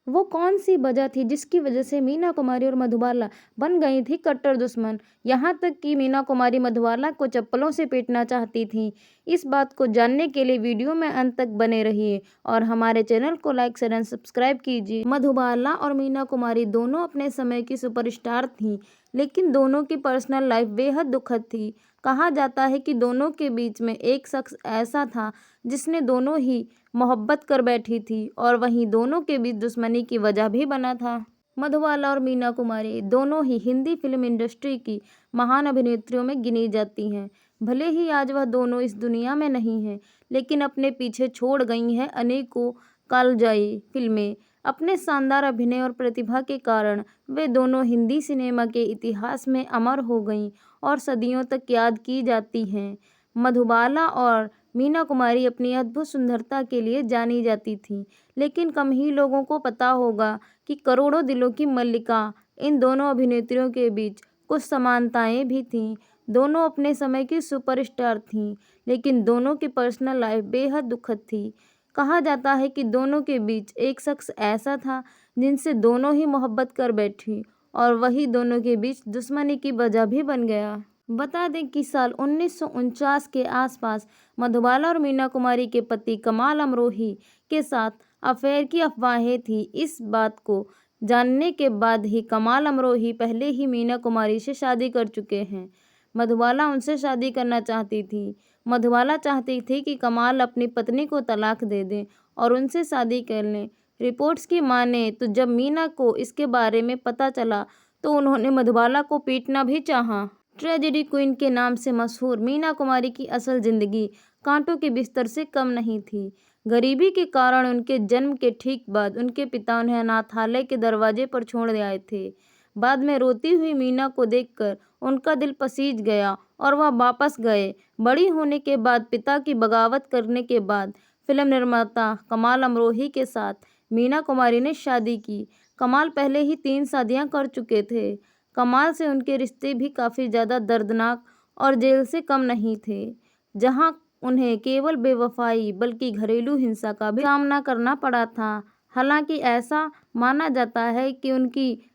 वो कौन सी वजह थी जिसकी वजह से मीना कुमारी और मधुबाला बन गई थी कट्टर दुश्मन। यहाँ तक कि मीना कुमारी मधुबाला को चप्पलों से पीटना चाहती थी। इस बात को जानने के लिए वीडियो में अंत तक बने रहिए और हमारे चैनल को लाइक शेयर एंड सब्सक्राइब कीजिए। मधुबाला और मीना कुमारी दोनों अपने समय की सुपरस्टार थीं, लेकिन दोनों की पर्सनल लाइफ बेहद दुखद थी। कहा जाता है कि दोनों के बीच में एक शख्स ऐसा था जिसने दोनों ही मोहब्बत कर बैठी थी और वहीं दोनों के बीच दुश्मनी की वजह भी बना था। मधुबाला और मीना कुमारी दोनों ही हिंदी फिल्म इंडस्ट्री की महान अभिनेत्रियों में गिनी जाती हैं। भले ही आज वह दोनों इस दुनिया में नहीं हैं, लेकिन अपने पीछे छोड़ गई हैं अनेकों कालजयी फिल्में। अपने शानदार अभिनय और प्रतिभा के कारण वे दोनों हिंदी सिनेमा के इतिहास में अमर हो गईं और सदियों तक याद की जाती हैं। मधुबाला और मीना कुमारी अपनी अद्भुत सुंदरता के लिए जानी जाती थीं, लेकिन कम ही लोगों को पता होगा कि करोड़ों दिलों की मल्लिका इन दोनों अभिनेत्रियों के बीच कुछ समानताएं भी थीं। दोनों अपने समय की सुपरस्टार थीं, लेकिन दोनों की पर्सनल लाइफ बेहद दुखद थी। कहा जाता है कि दोनों के बीच एक शख्स ऐसा था जिनसे दोनों ही मोहब्बत कर बैठी और वही दोनों के बीच दुश्मनी की वजह भी बन गया। बता दें कि साल 1949 के आसपास मधुबाला और मीना कुमारी के पति कमाल अमरोही के साथ अफेयर की अफवाहें थी। इस बात को जानने के बाद ही कमाल अमरोही पहले ही मीना कुमारी से शादी कर चुके हैं। मधुबाला उनसे शादी करना चाहती थी। मधुबाला चाहती थी कि कमाल अपनी पत्नी को तलाक दे दें और उनसे शादी कर लें। रिपोर्ट्स की माने तो जब मीना को इसके बारे में पता चला तो उन्होंने मधुबाला को पीटना भी चाहा। ट्रेजेडी क्वीन के नाम से मशहूर मीना कुमारी की असल जिंदगी कांटों के बिस्तर से कम नहीं थी। गरीबी के कारण उनके जन्म के ठीक बाद उनके पिता उन्हें अनाथालय के दरवाजे पर छोड़ आए थे। बाद में रोती हुई मीना को देखकर उनका दिल पसीज गया और वह वापस गए। बड़ी होने के बाद पिता की बगावत करने के बाद फिल्म निर्माता कमाल अमरोही के साथ मीना कुमारी ने शादी की। कमाल पहले ही 3 शादियां कर चुके थे। कमाल से उनके रिश्ते भी काफ़ी ज़्यादा दर्दनाक और जेल से कम नहीं थे, जहां उन्हें केवल बेवफाई बल्कि घरेलू हिंसा का भी सामना करना पड़ा था। हालांकि ऐसा माना जाता है कि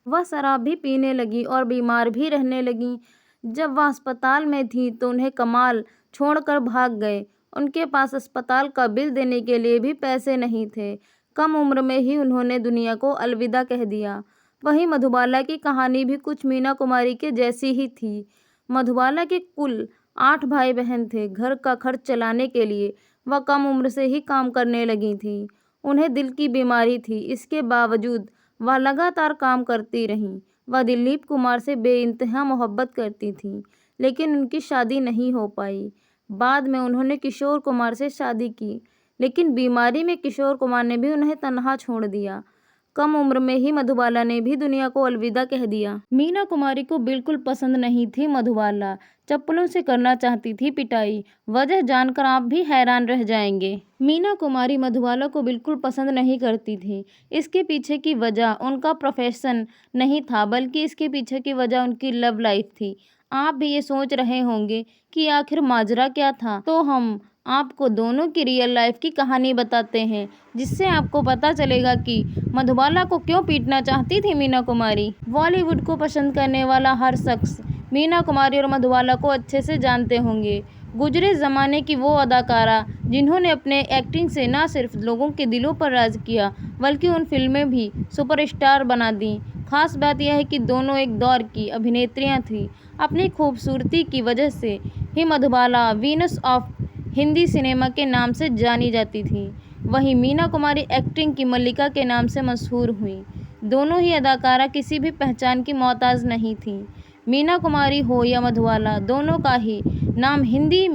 वह शराब भी पीने लगी और बीमार भी रहने लगी। जब वह अस्पताल में थी तो उन्हें कमाल छोड़कर भाग गए। उनके पास अस्पताल का बिल देने के लिए भी पैसे नहीं थे। कम उम्र में ही उन्होंने दुनिया को अलविदा कह दिया। वहीं मधुबाला की कहानी भी कुछ मीना कुमारी के जैसी ही थी। मधुबाला के कुल 8 भाई बहन थे। घर का खर्च चलाने के लिए वह कम उम्र से ही काम करने लगी थी। उन्हें दिल की बीमारी थी, इसके बावजूद वह लगातार काम करती रहीं। वह दिलीप कुमार से बेइंतहा मोहब्बत करती थीं, लेकिन उनकी शादी नहीं हो पाई। बाद में उन्होंने किशोर कुमार से शादी की, लेकिन बीमारी में किशोर कुमार ने भी उन्हें तन्हा छोड़ दिया। कम उम्र में ही मधुबाला ने भी दुनिया को अलविदा कह दिया। मीना कुमारी को बिल्कुल पसंद नहीं थी मधुबाला। चप्पलों से करना चाहती थी पिटाई। वजह जानकर आप भी हैरान रह जाएंगे। मीना कुमारी मधुबाला को बिल्कुल पसंद नहीं करती थी। इसके पीछे की वजह उनका प्रोफेशन नहीं था, बल्कि इसके पीछे की वजह उनकी लव लाइफ थी। आप भी ये सोच रहे होंगे कि आखिर माजरा क्या था, तो हम आपको दोनों की रियल लाइफ की कहानी बताते हैं, जिससे आपको पता चलेगा कि मधुबाला को क्यों पीटना चाहती थी मीना कुमारी। बॉलीवुड को पसंद करने वाला हर शख्स मीना कुमारी और मधुबाला को अच्छे से जानते होंगे। गुजरे ज़माने की वो अदाकारा जिन्होंने अपने एक्टिंग से न सिर्फ लोगों के दिलों पर राज किया, बल्कि उन फिल्में भी सुपरस्टार बना दी। खास बात यह है कि दोनों एक दौर की अभिनेत्रियां थीं। अपनी खूबसूरती की वजह से ही Madhubala Venus of Hindi cinema के नाम से जानी जाती थी। वहीं मीना कुमारी एक्टिंग की मल्लिका के नाम से मशहूर हुई। दोनों ही अदाकारा किसी भी पहचान की मोहताज नहीं थीं। मीना कुमारी हो या मधुबाला, दोनों का ही नाम हिंदी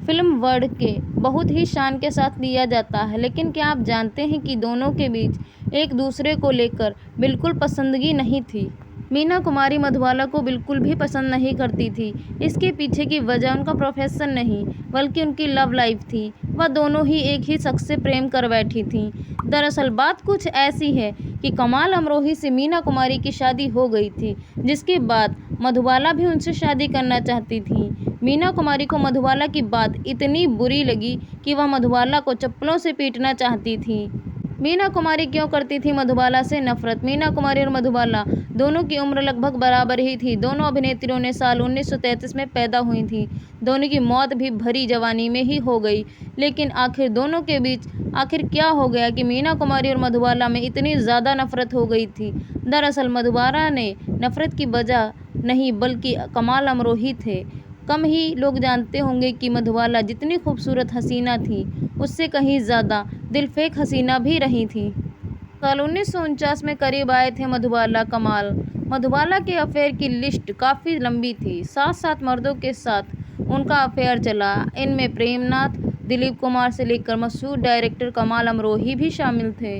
फिल्म वर्ल्ड के बहुत ही शान के साथ लिया जाता है। लेकिन क्या आप जानते हैं कि दोनों के बीच एक दूसरे को लेकर बिल्कुल पसंदगी नहीं थी। मीना कुमारी मधुबाला को बिल्कुल भी पसंद नहीं करती थी। इसके पीछे की वजह उनका प्रोफेशन नहीं, बल्कि उनकी लव लाइफ थी। वह दोनों ही एक ही शख्स से प्रेम कर बैठी थीं। दरअसल बात कुछ ऐसी है कि कमाल अमरोही से मीना कुमारी की शादी हो गई थी, जिसके बाद मधुबाला भी उनसे शादी करना चाहती थी। मीना कुमारी को मधुबाला की बात इतनी बुरी लगी कि वह मधुबाला को चप्पलों से पीटना चाहती थी। मीना कुमारी क्यों करती थी मधुबाला से नफरत? मीना कुमारी और मधुबाला दोनों की उम्र लगभग बराबर ही थी। दोनों अभिनेत्रियों ने साल 1933 में पैदा हुई थीं। दोनों की मौत भी भरी जवानी में ही हो गई। लेकिन आखिर दोनों के बीच आखिर क्या हो गया कि मीना कुमारी और मधुबाला में इतनी ज़्यादा नफरत हो गई थी? दरअसल मधुबाला ने नफरत की वजह नहीं बल्कि कमाल अमरोही थे। कम ही लोग जानते होंगे कि मधुबाला जितनी खूबसूरत हसीना थी, उससे कहीं ज़्यादा दिलफेक हसीना भी रही थी। साल 1949 में करीब आए थे मधुबाला कमाल। मधुबाला के अफेयर की लिस्ट काफ़ी लंबी थी। 7 मर्दों के साथ उनका अफेयर चला। इनमें प्रेमनाथ, दिलीप कुमार से लेकर मशहूर डायरेक्टर कमाल अमरोही भी शामिल थे।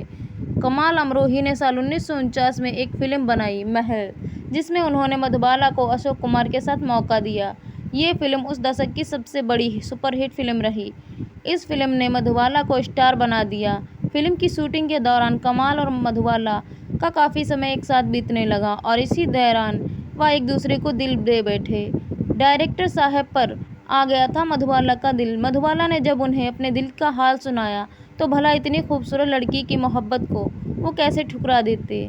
कमाल अमरोही ने साल 1949 में एक फिल्म बनाई, महल, जिसमें उन्होंने मधुबाला को अशोक कुमार के साथ मौका दिया। ये फिल्म उस दशक की सबसे बड़ी सुपरहिट फिल्म रही। इस फिल्म ने मधुबाला को स्टार बना दिया। फिल्म की शूटिंग के दौरान कमाल और मधुबाला का काफ़ी समय एक साथ बीतने लगा और इसी दौरान वह एक दूसरे को दिल दे बैठे। डायरेक्टर साहब पर आ गया था मधुबाला का दिल। मधुबाला ने जब उन्हें अपने दिल का हाल सुनाया तो भला इतनी खूबसूरत लड़की की मोहब्बत को वो कैसे ठुकरा देते।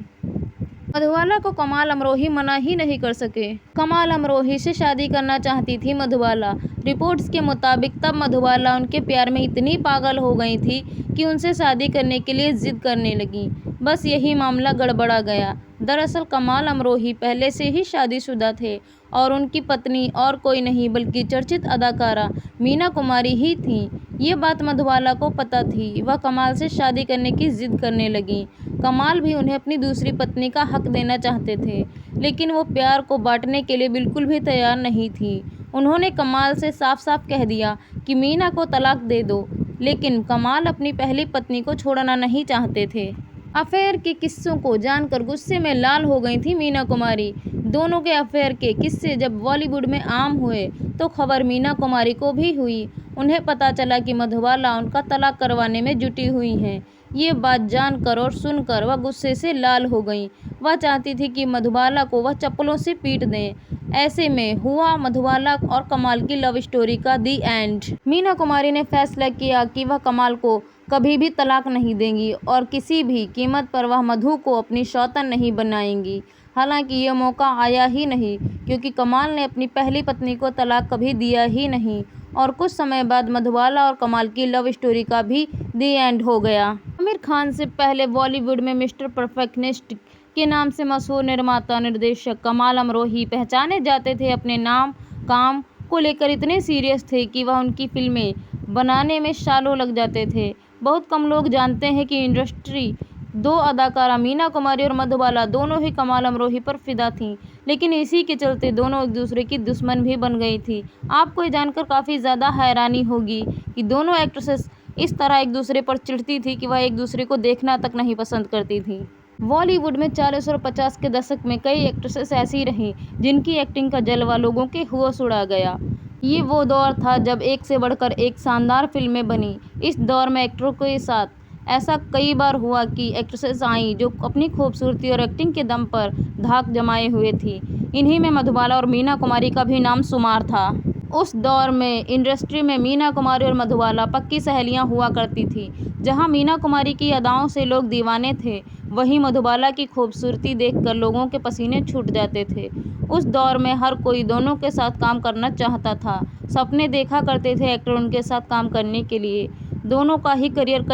मधुबाला को कमाल अमरोही मना ही नहीं कर सके। कमाल अमरोही से शादी करना चाहती थी मधुबाला। रिपोर्ट्स के मुताबिक तब मधुबाला उनके प्यार में इतनी पागल हो गई थी कि उनसे शादी करने के लिए जिद करने लगी। बस यही मामला गड़बड़ा गया। दरअसल कमाल अमरोही पहले से ही शादीशुदा थे और उनकी पत्नी और कोई नहीं बल्कि चर्चित अदाकारा मीना कुमारी ही थीं। ये बात मधुबाला को पता थी। वह कमाल से शादी करने की जिद करने लगी। कमाल भी उन्हें अपनी दूसरी पत्नी का हक देना चाहते थे, लेकिन वो प्यार को बांटने के लिए बिल्कुल भी तैयार नहीं थी। उन्होंने कमाल से साफ-साफ कह दिया कि मीना को तलाक दे दो, लेकिन कमाल अपनी पहली पत्नी को छोड़ना नहीं चाहते थे। अफेयर के किस्सों को जानकर गुस्से में लाल हो गई थी मीना कुमारी। दोनों के अफेयर के किस्से जब बॉलीवुड में आम हुए तो खबर मीना कुमारी को भी हुई। उन्हें पता चला कि मधुबाला उनका तलाक करवाने में जुटी हुई हैं। ये बात जानकर और सुनकर वह गुस्से से लाल हो गईं। वह चाहती थी कि मधुबाला को वह चप्पलों से पीट दें। ऐसे में हुआ मधुबाला और कमाल की लव स्टोरी का दी एंड। मीना कुमारी ने फैसला किया कि वह कमाल को कभी भी तलाक नहीं देंगी और किसी भी कीमत पर वह मधु को अपनी सौतन नहीं बनाएंगी। हालांकि यह मौका आया ही नहीं, क्योंकि कमाल ने अपनी पहली पत्नी को तलाक कभी दिया ही नहीं और कुछ समय बाद मधुबाला और कमाल की लव स्टोरी का भी दी एंड हो गया। आमिर खान से पहले बॉलीवुड में मिस्टर परफेक्शनिस्ट के नाम से मशहूर निर्माता निर्देशक कमाल अमरोही पहचाने जाते थे। अपने नाम काम को लेकर इतने सीरियस थे कि वह उनकी फिल्में बनाने में सालों लग जाते थे। बहुत कम लोग जानते हैं कि इंडस्ट्री दो अदाकारा मीना कुमारी और मधुबाला दोनों ही कमाल अमरोही पर फिदा थीं, लेकिन इसी के चलते दोनों एक दूसरे की दुश्मन भी बन गई थी। आपको ये जानकर काफ़ी ज़्यादा हैरानी होगी कि दोनों एक्ट्रेसेस इस तरह एक दूसरे पर चिढ़ती थी कि वह एक दूसरे को देखना तक नहीं पसंद करती थी। बॉलीवुड में 40 और 50 के दशक में कई एक्ट्रेसेस ऐसी रहीं जिनकी एक्टिंग का जलवा लोगों के होश उड़ा गया। ये वो दौर था जब एक से बढ़कर एक शानदार फिल्में बनी। इस दौर में एक्टरों के साथ ऐसा कई बार हुआ कि एक्ट्रेसेस आईं जो अपनी खूबसूरती और एक्टिंग के दम पर धाक जमाए हुए थी। इन्हीं में मधुबाला और मीना कुमारी का भी नाम शुमार था। उस दौर में इंडस्ट्री में मीना कुमारी और मधुबाला पक्की सहेलियां हुआ करती थी। जहां मीना कुमारी की अदाओं से लोग दीवाने थे, वहीं मधुबाला की खूबसूरती देखकर लोगों के पसीने छूट जाते थे। उस दौर में हर कोई दोनों के साथ काम करना चाहता था। सपने देखा करते थे एक्टर उनके साथ काम करने के लिए। दोनों का ही करियर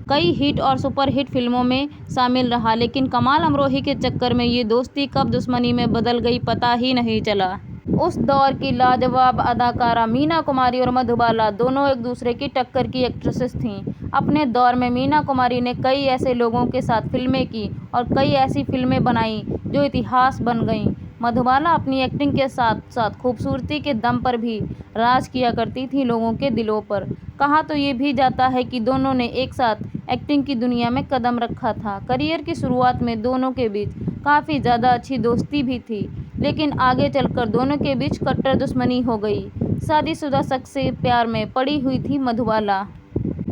कई हिट और सुपरहिट फिल्मों में शामिल रहा, लेकिन कमाल अमरोही के चक्कर में ये दोस्ती कब दुश्मनी में बदल गई पता ही नहीं चला। उस दौर की लाजवाब अदाकारा मीना कुमारी और मधुबाला दोनों एक दूसरे की टक्कर की एक्ट्रेसेस थीं। अपने दौर में मीना कुमारी ने कई ऐसे लोगों के साथ फिल्में की और कई ऐसी फिल्में बनाई जो इतिहास बन गईं। मधुबाला अपनी एक्टिंग के साथ साथ खूबसूरती के दम पर भी राज किया करती थी लोगों के दिलों पर। कहा तो ये भी जाता है कि दोनों ने एक साथ एक्टिंग की दुनिया में कदम रखा था। करियर की शुरुआत में दोनों के बीच काफ़ी ज़्यादा अच्छी दोस्ती भी थी, लेकिन आगे चलकर दोनों के बीच कट्टर दुश्मनी हो गई। शादीशुदा शख्स से प्यार में पड़ी हुई थी मधुबाला।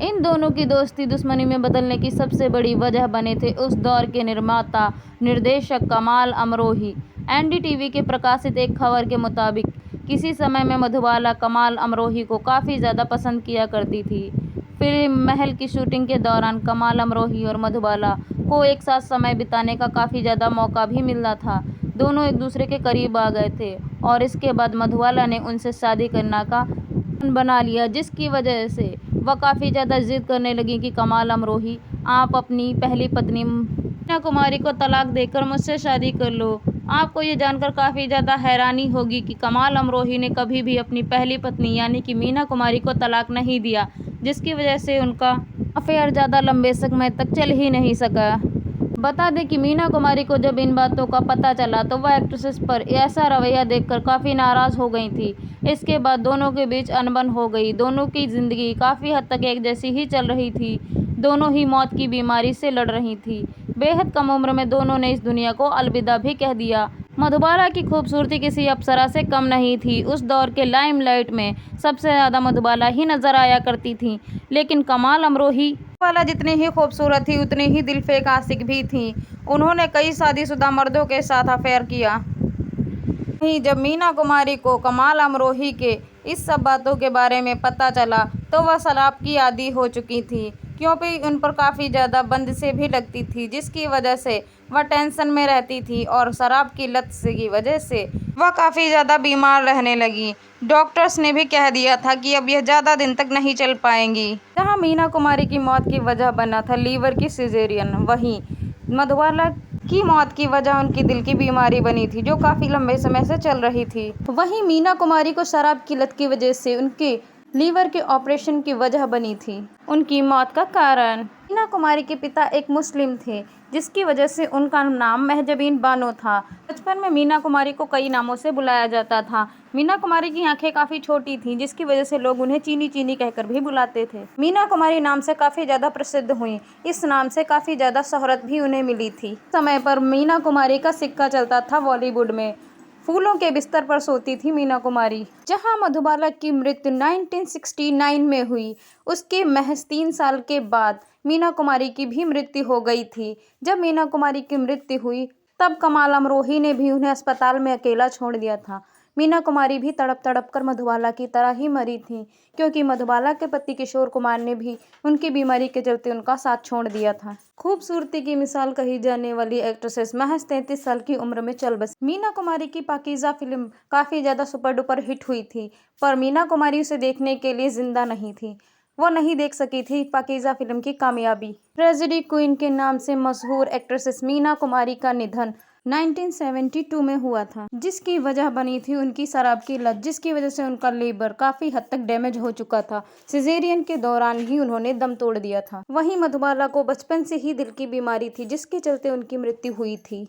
इन दोनों की दोस्ती दुश्मनी में बदलने की सबसे बड़ी वजह बने थे उस दौर के निर्माता निर्देशक कमाल अमरोही। एनडीटीवी के प्रकाशित एक खबर के मुताबिक किसी समय में मधुबाला कमाल अमरोही को काफ़ी ज़्यादा पसंद किया करती थी। फिल्म महल की शूटिंग के दौरान कमाल अमरोही और मधुबाला को एक साथ समय बिताने का काफ़ी ज़्यादा मौका भी मिला था। दोनों एक दूसरे के करीब आ गए थे और इसके बाद मधुबाला ने उनसे शादी करने का मन बना लिया, जिसकी वजह से वह काफ़ी ज़्यादा जिद करने लगी कि कमाल अमरोही, आप अपनी पहली पत्नी मीना कुमारी को तलाक देकर मुझसे शादी कर लो। आपको ये जानकर काफ़ी ज़्यादा हैरानी होगी कि कमाल अमरोही ने कभी भी अपनी पहली पत्नी यानी कि मीना कुमारी को तलाक नहीं दिया, जिसकी वजह से उनका अफेयर ज़्यादा लंबे समय तक चल ही नहीं सका। बता दें कि मीना कुमारी को जब इन बातों का पता चला तो वह एक्ट्रेसेस पर ऐसा रवैया देखकर काफ़ी नाराज़ हो गई थी। इसके बाद दोनों के बीच अनबन हो गई। दोनों की ज़िंदगी काफ़ी हद तक एक जैसी ही चल रही थी। दोनों ही मौत की बीमारी से लड़ रही थी। बेहद कम उम्र में दोनों ने इस दुनिया को अलविदा भी कह दिया। मधुबाला की खूबसूरती किसी अप्सरा से कम नहीं थी। उस दौर के लाइमलाइट में सबसे ज़्यादा मधुबाला ही नजर आया करती थी। लेकिन कमाल अमरोही मधुबाला जितनी ही खूबसूरत थी उतनी ही दिलफेक आशिक भी थी। उन्होंने कई शादीशुदा मर्दों के साथ अफेयर किया। वहीं जब मीना कुमारी को कमाल अमरोही के इस सब बातों के बारे में पता चला तो वह शराब की आदी हो चुकी थी, क्योंकि उन पर काफ़ी ज़्यादा बंदिशें भी लगती थी, जिसकी वजह से वह टेंशन में रहती थी और शराब की लत की वजह से वह काफ़ी ज़्यादा बीमार रहने लगी। डॉक्टर्स ने भी कह दिया था कि अब यह ज़्यादा दिन तक नहीं चल पाएंगी। जहां मीना कुमारी की मौत की वजह बना था लीवर की सिजेरियन, वहीं मधुबाला की मौत की वजह उनकी दिल की बीमारी बनी थी, जो काफ़ी लंबे समय से चल रही थी। वहीं मीना कुमारी को शराब की लत की वजह से उनके लीवर के ऑपरेशन की वजह बनी थी उनकी मौत का कारण। मीना कुमारी के पिता एक मुस्लिम थे, जिसकी वजह से उनका नाम महजबीन बानो था। बचपन में मीना कुमारी को कई नामों से बुलाया जाता था। मीना कुमारी की आंखें काफ़ी छोटी थीं, जिसकी वजह से लोग उन्हें चीनी चीनी कहकर भी बुलाते थे। मीना कुमारी नाम से काफ़ी ज़्यादा प्रसिद्ध हुई। इस नाम से काफ़ी ज़्यादा शोहरत भी उन्हें मिली थी। समय पर मीना कुमारी का सिक्का चलता था बॉलीवुड में। फूलों के बिस्तर पर सोती थी मीना कुमारी। जहां मधुबाला की मृत्यु 1969 में हुई, उसके महज 3 साल के बाद मीना कुमारी की भी मृत्यु हो गई थी। जब मीना कुमारी की मृत्यु हुई तब कमाल अमरोही ने भी उन्हें अस्पताल में अकेला छोड़ दिया था। मीना कुमारी भी तड़प तड़प कर मधुबाला की तरह ही मरी थी, क्योंकि मधुबाला के पति किशोर कुमार ने भी उनकी बीमारी के चलते उनका साथ छोड़ दिया था। खूबसूरती की मिसाल कही जाने वाली एक्ट्रेसेस महज 33 साल की उम्र में चल बसी। मीना कुमारी की पाकीज़ा फिल्म काफ़ी ज़्यादा सुपर डुपर हिट हुई थी, पर मीना कुमारी उसे देखने के लिए जिंदा नहीं थी। वो नहीं देख सकी थी पाकीज़ा फिल्म की कामयाबी। ट्रेजेडी क्वीन के नाम से मशहूर एक्ट्रेसेस मीना कुमारी का निधन 1972 में हुआ था, जिसकी वजह बनी थी उनकी शराब की लत, जिसकी वजह से उनका लीवर काफ़ी हद तक डैमेज हो चुका था। सिजेरियन के दौरान ही उन्होंने दम तोड़ दिया था। वहीं मधुबाला को बचपन से ही दिल की बीमारी थी, जिसके चलते उनकी मृत्यु हुई थी।